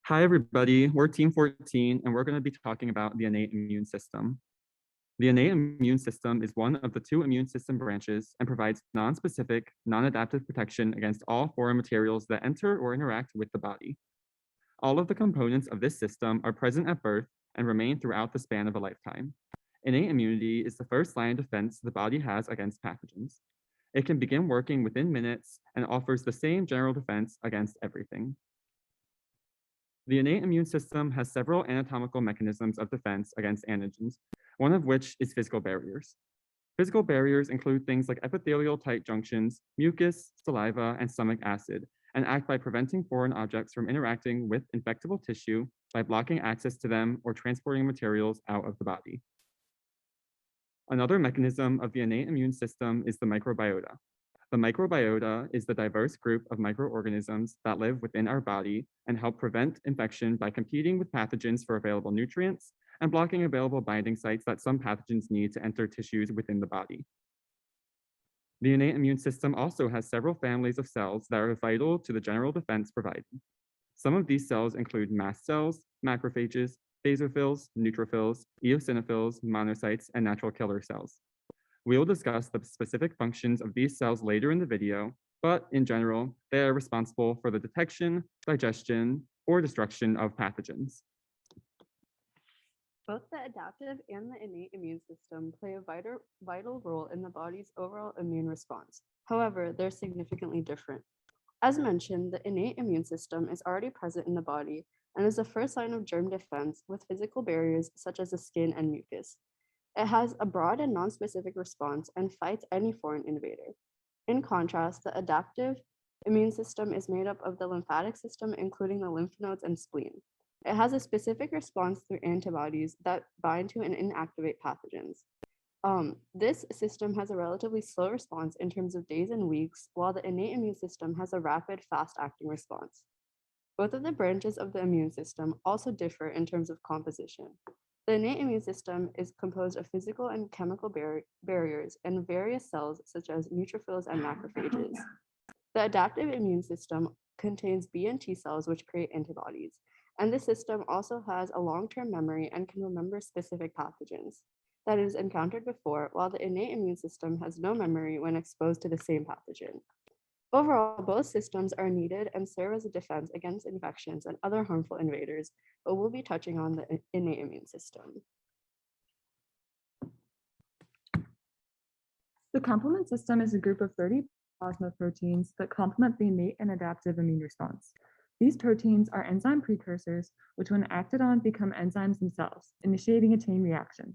Hi, everybody. We're Team 14, and we're going to be talking about the innate immune system. The innate immune system is one of the two immune system branches and provides non-specific, non-adaptive protection against all foreign materials that enter or interact with the body. All of the components of this system are present at birth and remain throughout the span of a lifetime. Innate immunity is the first line of defense the body has against pathogens. It can begin working within minutes and offers the same general defense against everything. The innate immune system has several anatomical mechanisms of defense against antigens, one of which is physical barriers. Physical barriers include things like epithelial tight junctions, mucus, saliva, and stomach acid, and act by preventing foreign objects from interacting with infectable tissue by blocking access to them or transporting materials out of the body. Another mechanism of the innate immune system is the microbiota. The microbiota is the diverse group of microorganisms that live within our body and help prevent infection by competing with pathogens for available nutrients and blocking available binding sites that some pathogens need to enter tissues within the body. The innate immune system also has several families of cells that are vital to the general defense provided. Some of these cells include mast cells, macrophages, basophils, neutrophils, eosinophils, monocytes, and natural killer cells. We will discuss the specific functions of these cells later in the video, but in general, they are responsible for the detection, digestion, or destruction of pathogens. Both the adaptive and the innate immune system play a vital role in the body's overall immune response. However, they're significantly different. As mentioned, the innate immune system is already present in the body and is the first line of germ defense with physical barriers such as the skin and mucus. It has a broad and non-specific response and fights any foreign invader. In contrast, the adaptive immune system is made up of the lymphatic system, including the lymph nodes and spleen. It has a specific response through antibodies that bind to and inactivate pathogens. This system has a relatively slow response in terms of days and weeks, while the innate immune system has a rapid, fast-acting response. Both of the branches of the immune system also differ in terms of composition. The innate immune system is composed of physical and chemical barriers and various cells such as neutrophils and macrophages. The adaptive immune system contains B and T cells which create antibodies, and this system also has a long-term memory and can remember specific pathogens that it has encountered before, while the innate immune system has no memory when exposed to the same pathogen. Overall, both systems are needed and serve as a defense against infections and other harmful invaders, but we'll be touching on the innate immune system. The complement system is a group of 30 plasma proteins that complement the innate and adaptive immune response. These proteins are enzyme precursors, which when acted on become enzymes themselves, initiating a chain reaction.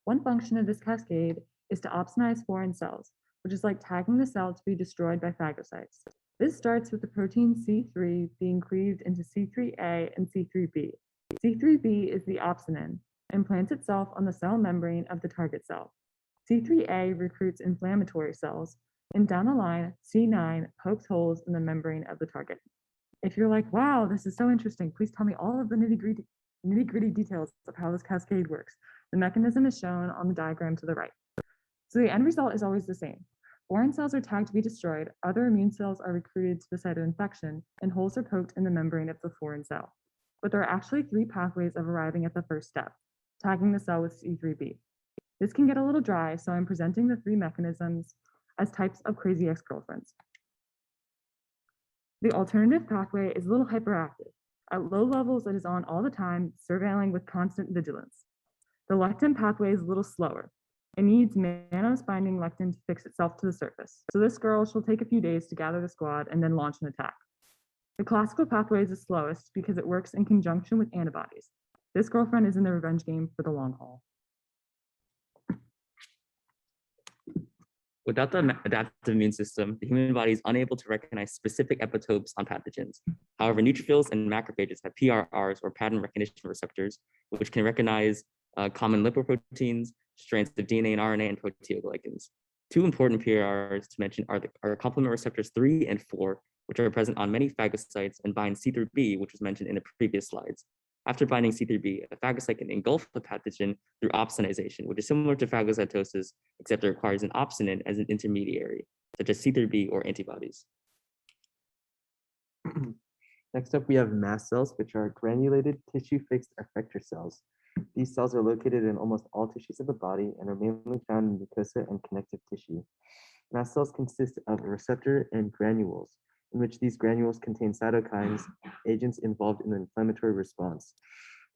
One function of this cascade is to opsonize foreign cells, which is like tagging the cell to be destroyed by phagocytes. This starts with the protein C3 being cleaved into C3A and C3b. C3b is the opsonin and plants itself on the cell membrane of the target cell. C3a recruits inflammatory cells, and down the line, C9 pokes holes in the membrane of the target. If you're like, wow, this is so interesting, please tell me all of the nitty-gritty details of how this cascade works. The mechanism is shown on the diagram to the right. So the end result is always the same. Foreign cells are tagged to be destroyed, other immune cells are recruited to the site of infection, and holes are poked in the membrane of the foreign cell. But there are actually 3 pathways of arriving at the first step, tagging the cell with C3b. This can get a little dry, so I'm presenting the 3 mechanisms as types of crazy ex-girlfriends. The alternative pathway is a little hyperactive. At low levels, it is on all the time, surveilling with constant vigilance. The lectin pathway is a little slower. It needs mannose binding lectin to fix itself to the surface. So this girl, she'll take a few days to gather the squad and then launch an attack. The classical pathway is the slowest because it works in conjunction with antibodies. This girlfriend is in the revenge game for the long haul. Without the adaptive immune system, the human body is unable to recognize specific epitopes on pathogens. However, neutrophils and macrophages have PRRs, or pattern recognition receptors, which can recognize common lipoproteins, strands of DNA and RNA, and proteoglycans. 2 important PRRs to mention are complement receptors 3 and 4, which are present on many phagocytes and bind C3b, which was mentioned in the previous slides. After binding C3b, a phagocyte can engulf the pathogen through opsonization, which is similar to phagocytosis, except it requires an opsonin as an intermediary, such as C3b or antibodies. Next up, we have mast cells, which are granulated tissue-fixed effector cells. These cells are located in almost all tissues of the body and are mainly found in mucosa and connective tissue. Mast cells consist of a receptor and granules, in which these granules contain cytokines, agents involved in the inflammatory response.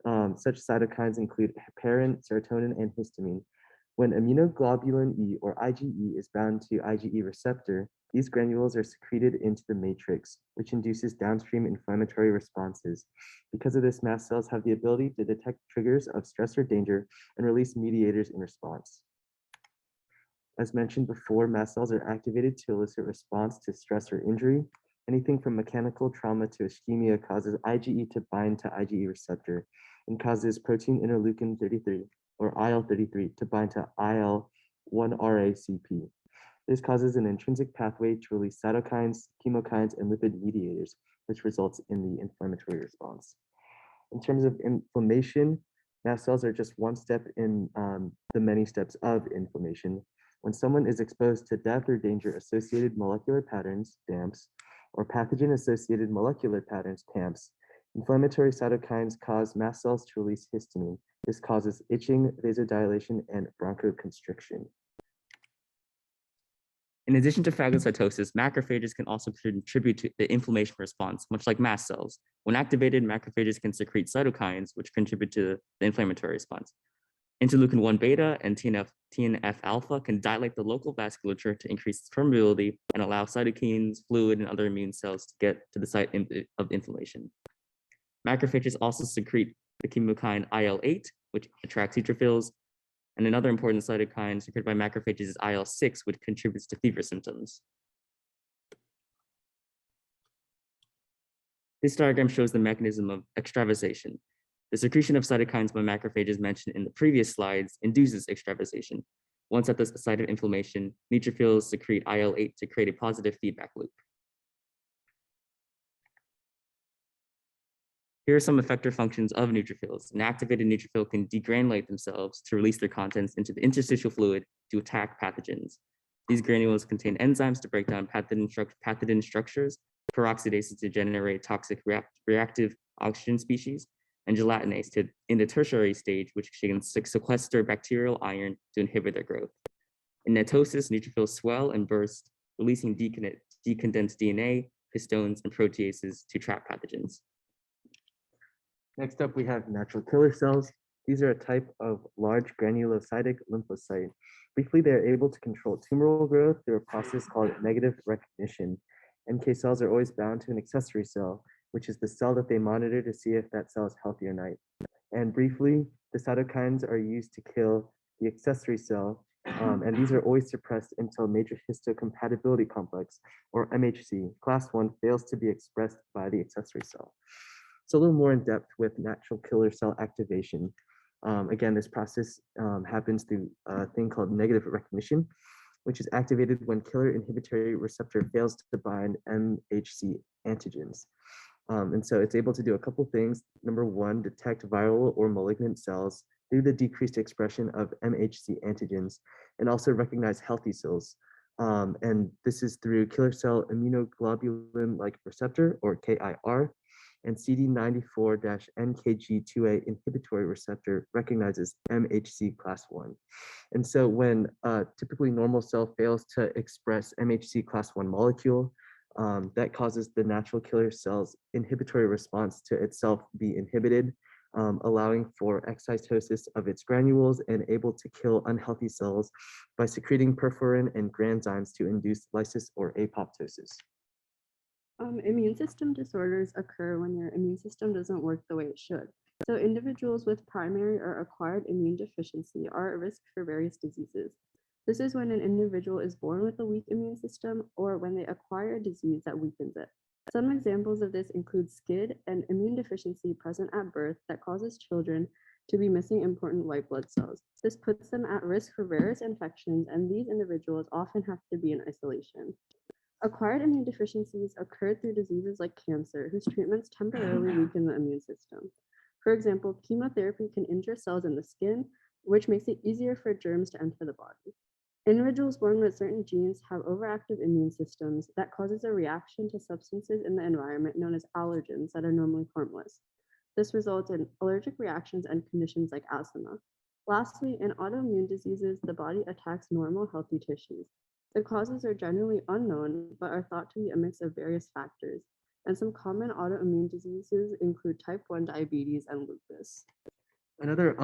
Such cytokines include heparin, serotonin, and histamine. When immunoglobulin E or IgE is bound to IgE receptor, these granules are secreted into the matrix, which induces downstream inflammatory responses. Because of this, mast cells have the ability to detect triggers of stress or danger and release mediators in response. As mentioned before, mast cells are activated to elicit response to stress or injury. Anything from mechanical trauma to ischemia causes IgE to bind to IgE receptor and causes protein interleukin 33 or IL-33 to bind to IL-1RACP. This causes an intrinsic pathway to release cytokines, chemokines, and lipid mediators, which results in the inflammatory response. In terms of inflammation, mast cells are just one step in the many steps of inflammation. When someone is exposed to death or danger-associated molecular patterns, DAMPs, or pathogen-associated molecular patterns, PAMPs, inflammatory cytokines cause mast cells to release histamine. This causes itching, vasodilation, and bronchoconstriction. In addition to phagocytosis, macrophages can also contribute to the inflammation response, much like mast cells. When activated, macrophages can secrete cytokines, which contribute to the inflammatory response. Interleukin-1 beta and TNF alpha can dilate the local vasculature to increase its permeability and allow cytokines, fluid, and other immune cells to get to the site of inflammation. Macrophages also secrete the chemokine IL-8, which attracts neutrophils, and another important cytokine secreted by macrophages is IL-6, which contributes to fever symptoms. This diagram shows the mechanism of extravasation. The secretion of cytokines by macrophages mentioned in the previous slides induces extravasation. Once at the site of inflammation, neutrophils secrete IL-8 to create a positive feedback loop. Here are some effector functions of neutrophils. An activated neutrophil can degranulate themselves to release their contents into the interstitial fluid to attack pathogens. These granules contain enzymes to break down pathogen structures, peroxidases to generate toxic reactive oxygen species, and gelatinase in the tertiary stage, which can sequester bacterial iron to inhibit their growth. In netosis, neutrophils swell and burst, releasing decondensed DNA, histones, and proteases to trap pathogens. Next up, we have natural killer cells. These are a type of large granulocytic lymphocyte. Briefly, they are able to control tumoral growth through a process called negative recognition. NK cells are always bound to an accessory cell, which is the cell that they monitor to see if that cell is healthy or not. And briefly, the cytokines are used to kill the accessory cell, and these are always suppressed until major histocompatibility complex, or MHC, class 1, fails to be expressed by the accessory cell. So a little more in depth with natural killer cell activation. Again, this process happens through a thing called negative recognition, which is activated when killer inhibitory receptor fails to bind MHC antigens. And so it's able to do a couple things. Number one, detect viral or malignant cells through the decreased expression of MHC antigens, and also recognize healthy cells. And this is through killer cell immunoglobulin-like receptor, or KIR, and CD94-NKG2A inhibitory receptor recognizes MHC class 1. And so when typically normal cell fails to express MHC class 1 molecule, that causes the natural killer cell's inhibitory response to itself be inhibited, allowing for excitosis of its granules and able to kill unhealthy cells by secreting perforin and granzymes to induce lysis or apoptosis. Immune system disorders occur when your immune system doesn't work the way it should. So individuals with primary or acquired immune deficiency are at risk for various diseases. This is when an individual is born with a weak immune system or when they acquire a disease that weakens it. Some examples of this include SCID, an immune deficiency present at birth that causes children to be missing important white blood cells. This puts them at risk for various infections, and these individuals often have to be in isolation. Acquired immune deficiencies occur through diseases like cancer, whose treatments temporarily weaken the immune system. For example, chemotherapy can injure cells in the skin, which makes it easier for germs to enter the body. Individuals born with certain genes have overactive immune systems that causes a reaction to substances in the environment known as allergens that are normally harmless. This results in allergic reactions and conditions like asthma. Lastly, in autoimmune diseases, the body attacks normal healthy tissues. The causes are generally unknown, but are thought to be a mix of various factors. And some common autoimmune diseases include type 1 diabetes and lupus. Another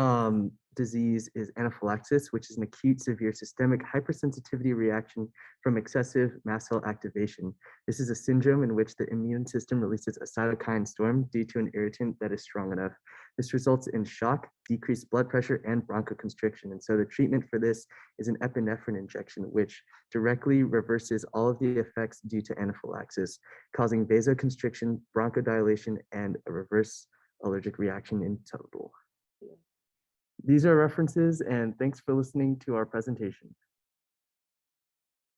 disease is anaphylaxis, which is an acute severe systemic hypersensitivity reaction from excessive mast cell activation. This is a syndrome in which the immune system releases a cytokine storm due to an irritant that is strong enough. This results in shock, decreased blood pressure, and bronchoconstriction. And so the treatment for this is an epinephrine injection, which directly reverses all of the effects due to anaphylaxis, causing vasoconstriction, bronchodilation, and a reverse allergic reaction in total. These are references, and thanks for listening to our presentation.